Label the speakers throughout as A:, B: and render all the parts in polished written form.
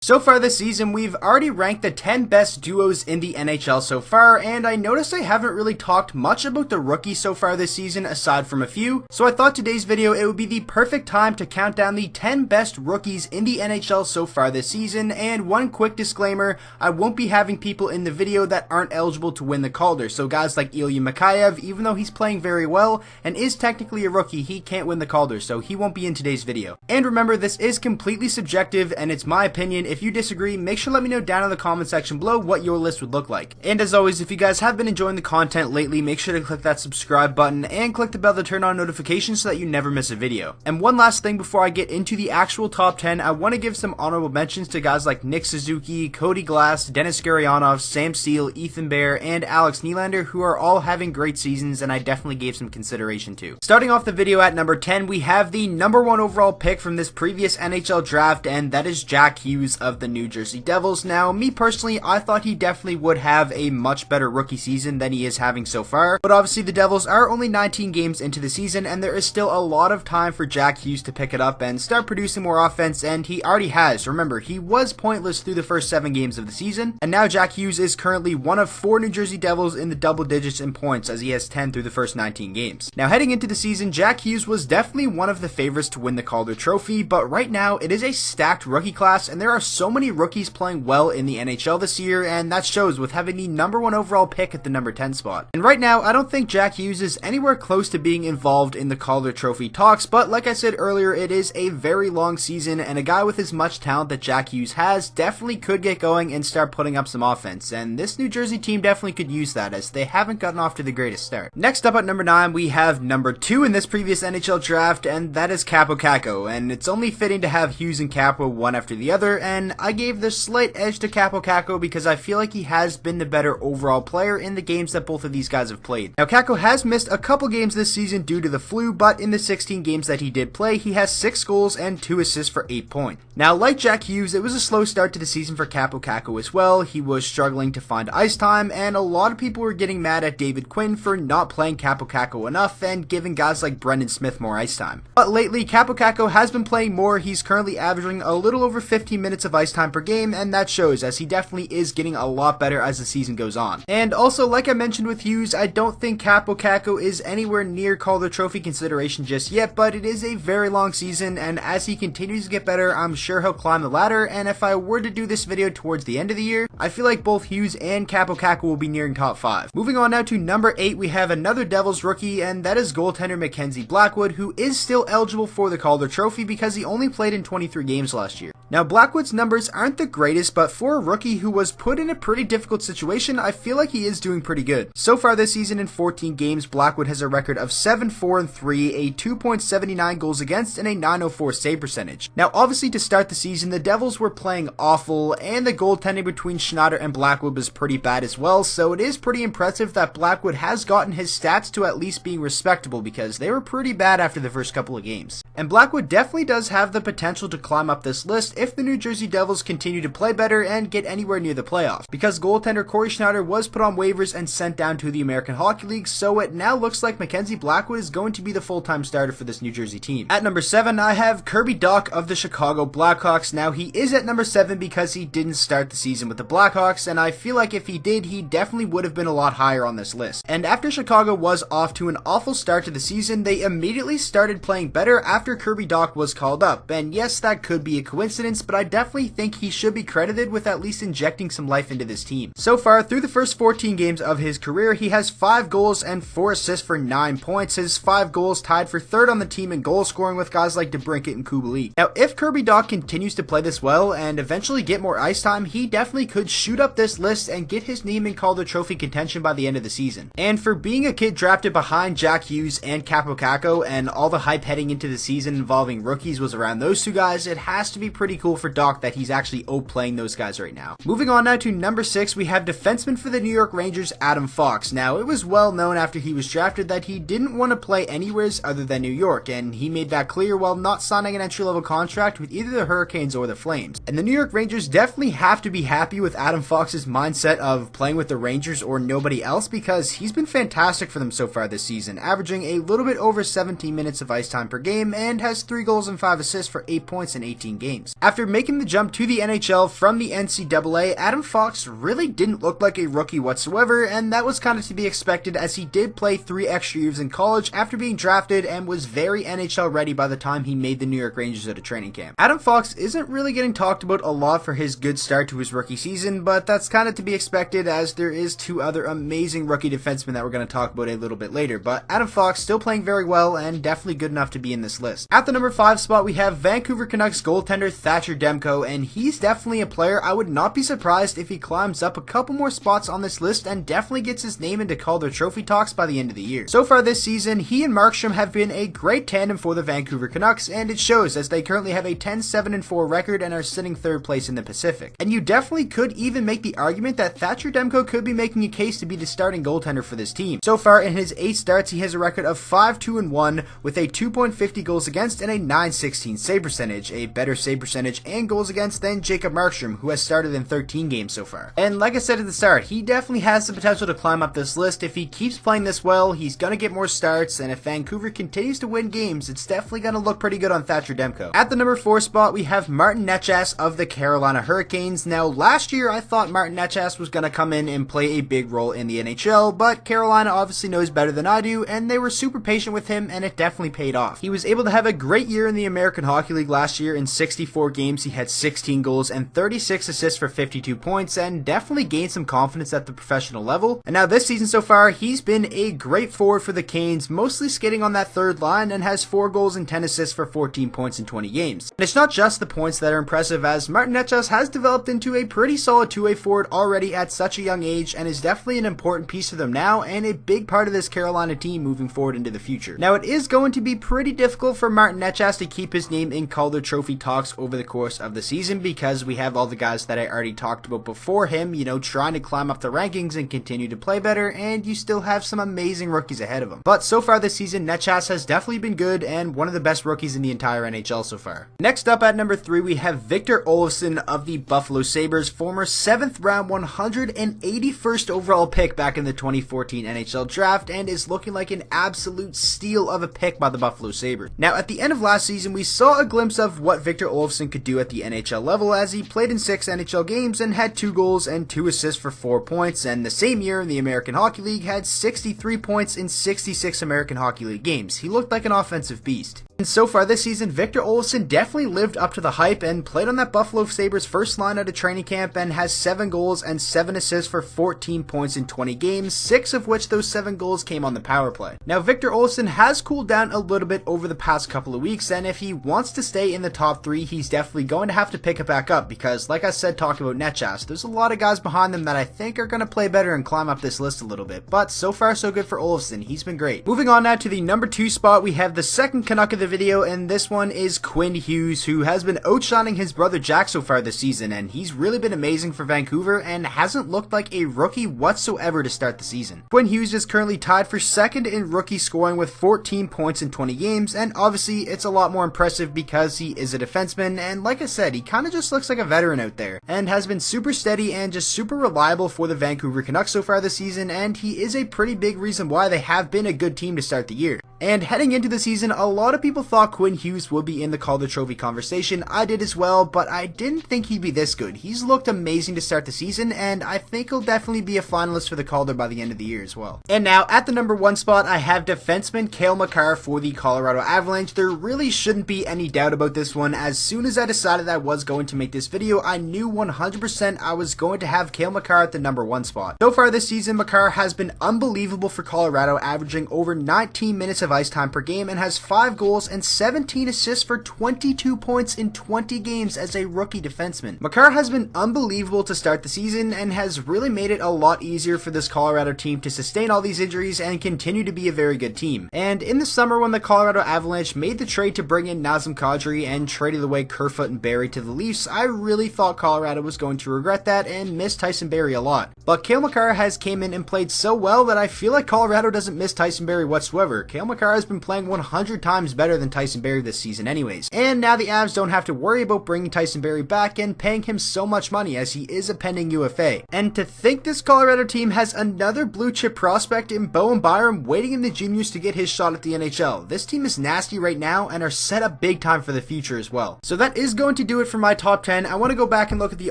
A: So far this season, we've already ranked the 10 best duos in the NHL so far, and I noticed I haven't really talked much about the rookies so far this season aside from a few, so I thought today's video it would be the perfect time to count down the 10 best rookies in the NHL so far this season. And one quick disclaimer, I won't be having people in the video that aren't eligible to win the Calder, so guys like Ilya Mikheyev, even though he's playing very well and is technically a rookie, he can't win the Calder, so he won't be in today's video. And remember, this is completely subjective and it's my opinion. If you disagree, make sure to let me know down in the comment section below what your list would look like. And as always, if you guys have been enjoying the content lately, make sure to click that subscribe button and click the bell to turn on notifications so that you never miss a video. And one last thing before I get into the actual top 10, I want to give some honorable mentions to guys like Nick Suzuki, Cody Glass, Dennis Gurianov, Sam Steele, Ethan Bear, and Alex Nylander, who are all having great seasons and I definitely gave some consideration to. Starting off the video at number 10, we have the number 1 overall pick from this previous NHL draft, and that is Jack Hughes of the New Jersey Devils. Now, me personally, I thought he definitely would have a much better rookie season than he is having so far, but obviously the Devils are only 19 games into the season and there is still a lot of time for Jack Hughes to pick it up and start producing more offense, and he already has. Remember, he was pointless through the first 7 games of the season, and now Jack Hughes is currently one of 4 New Jersey Devils in the double digits in points, as he has 10 through the first 19 games. Now, heading into the season, Jack Hughes was definitely one of the favorites to win the Calder Trophy, but right now it is a stacked rookie class and there are so many rookies playing well in the NHL this year, and that shows with having the number 1 overall pick at the number 10 spot. And right now, I don't think Jack Hughes is anywhere close to being involved in the Calder Trophy talks, but like I said earlier, it is a very long season, and a guy with as much talent that Jack Hughes has definitely could get going and start putting up some offense, and this New Jersey team definitely could use that, as they haven't gotten off to the greatest start. Next up at number 9, we have number 2 in this previous NHL draft, and that is Kaapo Kakko, and it's only fitting to have Hughes and Kaapo one after the other, and I gave the slight edge to Kaapo Kakko because I feel like he has been the better overall player in the games that both of these guys have played. Now, Kakko has missed a couple games this season due to the flu, but in the 16 games that he did play, he has 6 goals and 2 assists for 8 points. Now, like Jack Hughes, it was a slow start to the season for Kaapo Kakko as well. He was struggling to find ice time, and a lot of people were getting mad at David Quinn for not playing Kaapo Kakko enough and giving guys like Brendan Smith more ice time. But lately, Kaapo Kakko has been playing more. He's currently averaging a little over 15 minutes of ice time per game, and that shows, as he definitely is getting a lot better as the season goes on. And also, like I mentioned with Hughes, I don't think Kaapo Kakko is anywhere near Calder Trophy consideration just yet, but it is a very long season, and as he continues to get better, I'm sure he'll climb the ladder. And if I were to do this video towards the end of the year, I feel like both Hughes and Kaapo Kakko will be nearing top 5. Moving on now to number 8, we have another Devils rookie, and that is goaltender Mackenzie Blackwood, who is still eligible for the Calder Trophy because he only played in 23 games last year. Now, Blackwood's numbers aren't the greatest, but for a rookie who was put in a pretty difficult situation, I feel like he is doing pretty good. So far this season in 14 games, Blackwood has a record of 7-4-3, a 2.79 goals against, and a 904 save percentage. Now, obviously to start the season, the Devils were playing awful, and the goaltending between Schneider and Blackwood was pretty bad as well, so it is pretty impressive that Blackwood has gotten his stats to at least being respectable, because they were pretty bad after the first couple of games. And Blackwood definitely does have the potential to climb up this list if the New Jersey Devils continue to play better and get anywhere near the playoffs, because goaltender Corey Schneider was put on waivers and sent down to the American Hockey League, so it now looks like Mackenzie Blackwood is going to be the full-time starter for this New Jersey team. At number 7, I have Kirby Dach of the Chicago Blackhawks. Now, he is at number 7 because he didn't start the season with the Blackhawks, and I feel like if he did, he definitely would have been a lot higher on this list. And after Chicago was off to an awful start to the season, they immediately started playing better after Kirby Dach was called up, and yes, that could be a coincidence, but I definitely think he should be credited with at least injecting some life into this team. So far, through the first 14 games of his career, he has 5 goals and 4 assists for 9 points. His 5 goals tied for 3rd on the team in goal scoring with guys like DeBrincat and Kubalik. Now, if Kirby Dach continues to play this well and eventually get more ice time, he definitely could shoot up this list and get his name in Calder Trophy contention by the end of the season. And for being a kid drafted behind Jack Hughes and Kaapo Kakko, and all the hype heading into the season involving rookies was around those two guys, it has to be pretty cool for Dach that he's actually playing those guys right now. Moving on now to number 6, we have defenseman for the New York Rangers, Adam Fox. Now, it was well known after he was drafted that he didn't want to play anywheres other than New York, and he made that clear while not signing an entry-level contract with either the Hurricanes or the Flames. And the New York Rangers definitely have to be happy with Adam Fox's mindset of playing with the Rangers or nobody else, because he's been fantastic for them so far this season, averaging a little bit over 17 minutes of ice time per game and has 3 goals and 5 assists for 8 points in 18 games. After making the jump to the NHL from the NCAA, Adam Fox really didn't look like a rookie whatsoever, and that was kind of to be expected as he did play 3 extra years in college after being drafted and was very NHL ready by the time he made the New York Rangers at a training camp. Adam Fox isn't really getting talked about a lot for his good start to his rookie season, but that's kind of to be expected as there is 2 other amazing rookie defensemen that we're going to talk about a little bit later, but Adam Fox still playing very well and definitely good enough to be in this list. At the number 5 spot, we have Vancouver Canucks goaltender Thatcher Demko, and he's definitely a player I would not be surprised if he climbs up a couple more spots on this list and definitely gets his name into Calder Trophy talks by the end of the year. So far this season, he and Markstrom have been a great tandem for the Vancouver Canucks, and it shows as they currently have a 10-7-4 record and are sitting 3rd place in the Pacific. And you definitely could even make the argument that Thatcher Demko could be making a case to be the starting goaltender for this team. So far in his 8 starts, he has a record of 5-2-1 with a 2.50 goals against and a .916 save percentage, a better save percentage and goals against than Jacob Markstrom, who has started in 13 games so far. And like I said at the start, he definitely has the potential to climb up this list. If he keeps playing this well, he's going to get more starts, and if Vancouver continues to win games, it's definitely going to look pretty good on Thatcher Demko. At the number 4 spot, we have Martin Necas of the Carolina Hurricanes. Now, last year, I thought Martin Necas was going to come in and play a big role in the NHL, but Carolina obviously knows better than I do, and they were super patient with him, and it definitely paid off. He was able to have a great year in the American Hockey League last year. In 64 games, he had 16 goals and 36 assists for 52 points, and definitely gained some confidence at the professional level. And now this season so far, he's been a great forward for the Canes, mostly skating on that 3rd line, and has 4 goals and 10 assists for 14 points in 20 games. And it's not just the points that are impressive, as Martin Necas has developed into a pretty solid 2-way forward already at such a young age, and is definitely an important piece for them now, and a big part of this Carolina team moving forward into the future. Now, it is going to be pretty difficult for Martin Necas to keep his name in Calder Trophy talks over the course of the season, because we have all the guys that I already talked about before him, you know, trying to climb up the rankings and continue to play better, and you still have some amazing rookies ahead of him. But so far this season, Necas has definitely been good and one of the best rookies in the entire NHL so far. Next up at number 3, we have Victor Olson of the Buffalo Sabres, former 7th round 181st overall pick back in the 2014 NHL draft, and is looking like an absolute steal of a pick by the Buffalo Sabres. Now, at the end of last season, we saw a glimpse of what Victor Olson could do at the NHL level, as he played in 6 NHL games and had 2 goals and 2 assists for 4 points, and the same year in the American Hockey League had 63 points in 66 American Hockey League games. He looked like an offensive beast. And so far this season, Victor Olson definitely lived up to the hype and played on that Buffalo Sabres first line at a training camp, and has 7 goals and 7 assists for 14 points in 20 games, 6 of which those 7 goals came on the power play. Now, Victor Olson has cooled down a little bit over the past couple of weeks, and if he wants to stay in the top 3, he's definitely going to have to pick it back up, because like I said, talking about Necas, there's a lot of guys behind them that I think are going to play better and climb up this list a little bit, but so far so good for Olson. He's been great. Moving on now to the number 2 spot, we have the second Canuck of the video, and this one is Quinn Hughes, who has been outshining his brother Jack so far this season, and he's really been amazing for Vancouver and hasn't looked like a rookie whatsoever to start the season. Quinn Hughes is currently tied for 2nd in rookie scoring with 14 points in 20 games, and obviously it's a lot more impressive because he is a defenseman, and like I said, he kind of just looks like a veteran out there, and has been super steady and just super reliable for the Vancouver Canucks so far this season, and he is a pretty big reason why they have been a good team to start the year. And heading into the season, a lot of people thought Quinn Hughes would be in the Calder Trophy conversation. I did as well, but I didn't think he'd be this good. He's looked amazing to start the season, and I think he'll definitely be a finalist for the Calder by the end of the year as well. And now, at the number 1 spot, I have defenseman Cale Makar for the Colorado Avalanche. There really shouldn't be any doubt about this one. As soon as I decided I was going to make this video, I knew 100% I was going to have Cale Makar at the number 1 spot. So far this season, Makar has been unbelievable for Colorado, averaging over 19 minutes of ice time per game, and has 5 goals and 17 assists for 22 points in 20 games as a rookie defenseman. Makar has been unbelievable to start the season and has really made it a lot easier for this Colorado team to sustain all these injuries and continue to be a very good team. And in the summer, when the Colorado Avalanche made the trade to bring in Nazem Kadri and traded away Kerfoot and Barrie to the Leafs, I really thought Colorado was going to regret that and miss Tyson Barrie a lot. But Cale Makar has came in and played so well that I feel like Colorado doesn't miss Tyson Barrie whatsoever. Cale Makar Makar has been playing 100 times better than Tyson Barrie this season anyways. And now the Avs don't have to worry about bringing Tyson Barrie back and paying him so much money as he is a pending UFA. And to think this Colorado team has another blue chip prospect in Bowen Byram waiting in the juniors to get his shot at the NHL. This team is nasty right now and are set up big time for the future as well. So that is going to do it for my top 10. I want to go back and look at the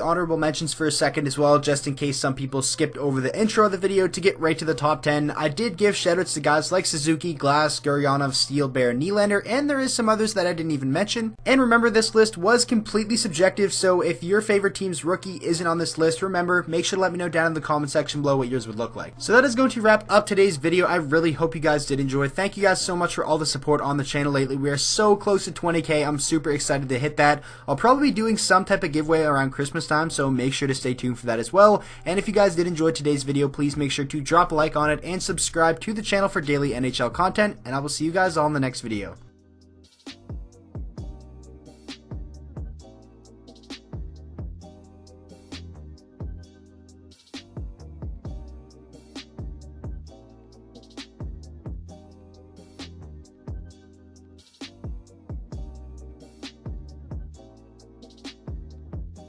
A: honorable mentions for a second as well, just in case some people skipped over the intro of the video to get right to the top 10. I did give shoutouts to guys like Suzuki, Glass, Guryanov, Steele, Bear, Nylander, and there is some others that I didn't even mention. And remember, this list was completely subjective, so if your favorite team's rookie isn't on this list, remember, make sure to let me know down in the comment section below what yours would look like. So that is going to wrap up today's video. I really hope you guys did enjoy. Thank you guys so much for all the support on the channel lately. We are so close to 20k. I'm super excited to hit that. I'll probably be doing some type of giveaway around Christmas time, so make sure to stay tuned for that as well. And if you guys did enjoy today's video, please make sure to drop a like on it and subscribe to the channel for daily NHL content, and I will see you guys all in the next video.